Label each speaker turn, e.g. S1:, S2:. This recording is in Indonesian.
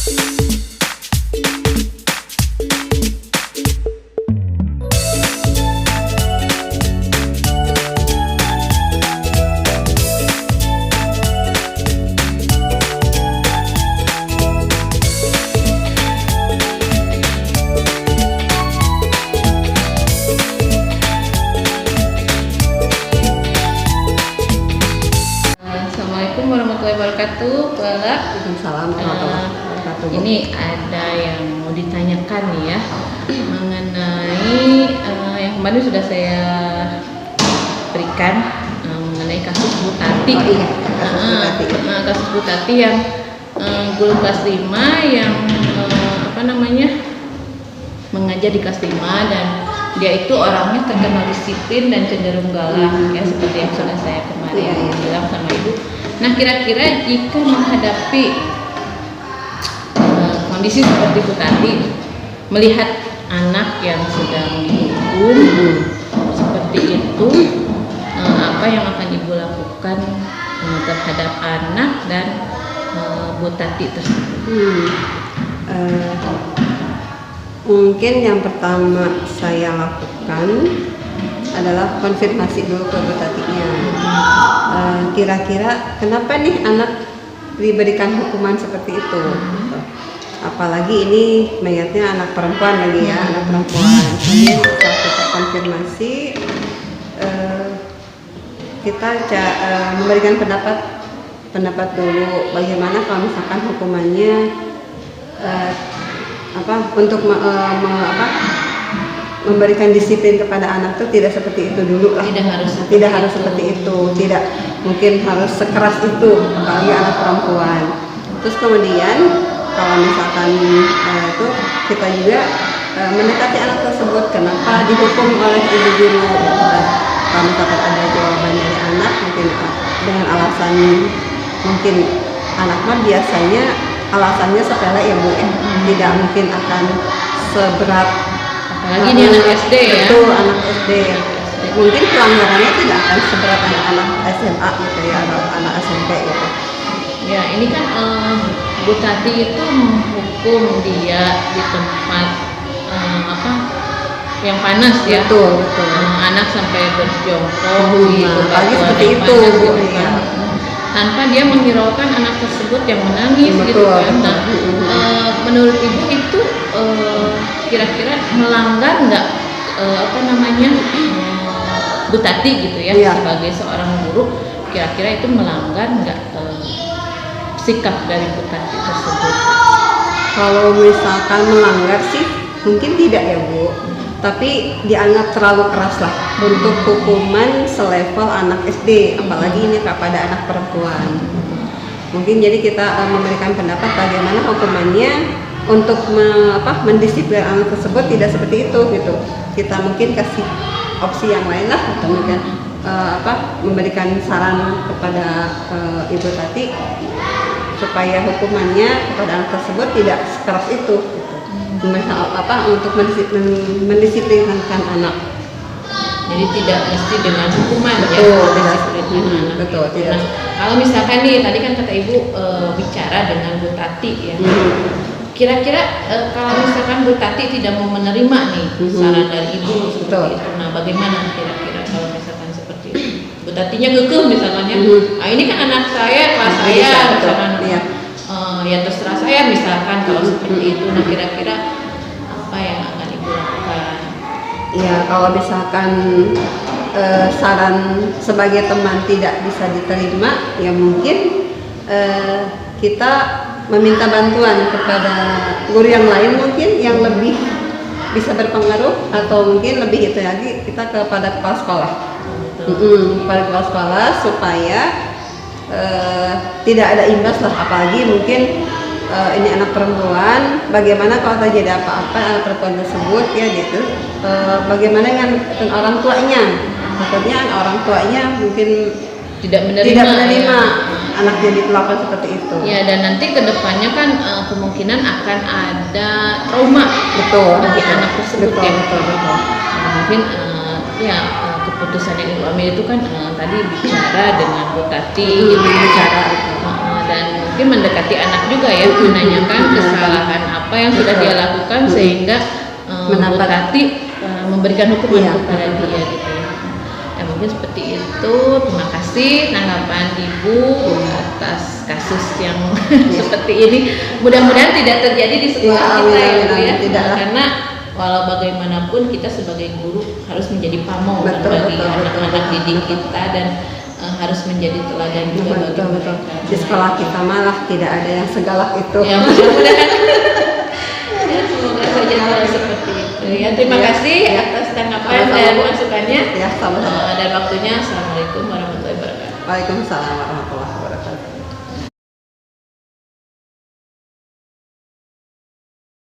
S1: Assalamualaikum warahmatullahi wabarakatuh, Mbak.
S2: Waalaikumsalam warahmatullahi wabarakatuh.
S1: Ini ada yang mau ditanyakan nih ya mengenai yang kemarin sudah saya berikan mengenai kasus Bu Tati.
S2: Oh iya, kasus Bu Tati.
S1: Kasus Bu Tati yang guru kelas 5 yang mengajar di kelas 5 dan dia itu orangnya terkenal disiplin dan cenderung galak ya, seperti yang sudah saya kemarin bilang sama Ibu. Nah, kira-kira jika menghadapi kondisi seperti Bu Tati, melihat anak yang sedang dihukum seperti itu, apa yang akan Ibu lakukan terhadap anak dan Bu Tati tersebut?
S2: Mungkin yang pertama saya lakukan adalah konfirmasi dulu ke Bu Tatinya. Kira-kira kenapa nih anak diberikan hukuman seperti itu? Apalagi ini mayatnya anak perempuan lagi ya, anak perempuan. Kemudian setelah kita konfirmasi, kita memberikan pendapat dulu bagaimana kalau misalkan hukumannya untuk memberikan disiplin kepada anak itu tidak seperti itu dulu lah. Tidak harus seperti itu, tidak mungkin harus sekeras itu, apalagi anak perempuan. Terus kemudian kalau misalkan itu kita juga mendekati anak tersebut, kenapa dihukum oleh ibu guru. Kalau misalkan ada jawaban dari anak, mungkin dengan alasan mungkin anak mah biasanya alasannya sepele ya Bu, tidak mungkin akan seberat.
S1: Apalagi ini anak SD ya.
S2: Betul, anak SD. Mungkin pelanggarannya tidak akan seberat anak-anak SMA gitu ya, atau anak SMP gitu.
S1: Ya, ini kan Bu Tati itu menghukum dia di tempat yang panas ya.
S2: Betul.
S1: Anak sampai berjongkok di
S2: pagi seperti
S1: yang
S2: itu
S1: panas,
S2: Bu.
S1: gitu kan. Tanpa dia menghiraukan anak tersebut yang menangis gitu kan. Nah, menurut Ibu itu kira-kira melanggar nggak Bu Tati gitu ya, sebagai seorang guru, kira-kira itu melanggar nggak sikap dari Bu Tati tersebut?
S2: Kalau misalkan melanggar sih mungkin tidak ya Bu, tapi dianggap terlalu keras lah untuk hukuman selevel anak SD, apalagi ini kepada anak perempuan. Mungkin jadi kita memberikan pendapat bagaimana hukumannya untuk mendisiplin anak tersebut tidak seperti itu gitu. Kita mungkin kasih opsi yang lain lah, atau mungkin memberikan saran kepada Ibu Tati supaya hukumannya kepada anak tersebut tidak sekeras itu gitu. Untuk mendisiplinkan anak.
S1: Jadi tidak mesti dengan hukuman ya, mendisiplinkan anak.
S2: Betul, tidak.
S1: Nah, kalau misalkan nih tadi kan kata Ibu bicara dengan Bu Tati ya. Kira-kira kalau misalkan Bu Tati tidak mau menerima nih saran dari Ibu seperti itu, nah bagaimana kira-kira kalau misalkan seperti itu? Bu Tatinya kekeh misalkan ya, ini kan anak saya, kelas saya, misalkan ya terserah saya misalkan kalau seperti itu. Nah, kira-kira apa yang akan Ibu lakukan?
S2: Ya, kalau misalkan saran sebagai teman tidak bisa diterima, ya mungkin kita meminta bantuan kepada guru yang lain mungkin yang lebih bisa berpengaruh, atau mungkin lebih itu lagi kita kepada kepala sekolah. Kepada kepala sekolah supaya tidak ada imbas lah, apalagi mungkin ini anak perempuan, bagaimana kalau terjadi apa-apa anak perempuan tersebut ya gitu, bagaimana dengan orang tuanya, maksudnya orang tuanya mungkin
S1: tidak menerima
S2: anaknya diperlakukan seperti itu.
S1: Ya, dan nanti kedepannya kan kemungkinan akan ada trauma bagi anak tersebut.
S2: Betul.
S1: Mungkin keputusan yang Ibu ambil itu kan tadi bicara dengan Bu Tati, dan mungkin mendekati anak juga ya, menanyakan kesal apa yang sudah dia lakukan sehingga Bu Tati memberikan hukuman kepada dia gitu ya. Ya mungkin seperti itu. Terima kasih tanggapan Ibu atas kasus yang seperti ini. Mudah-mudahan tidak terjadi di sekolah kita ya Bu ya. Karena walau bagaimanapun kita sebagai guru harus menjadi pamong bagi anak-anak didik kita dan harus menjadi teladan juga bagi mereka.
S2: Di sekolah kita malah tidak ada yang segalak itu.
S1: Ya mudah-mudahan ya semoga saja seperti itu ya. Terima kasih atas tanggapan dan masukannya.
S2: Ya, sama-sama.
S1: Dan waktunya. Assalamualaikum warahmatullahi wabarakatuh.
S2: Waalaikumsalam warahmatullahi wabarakatuh.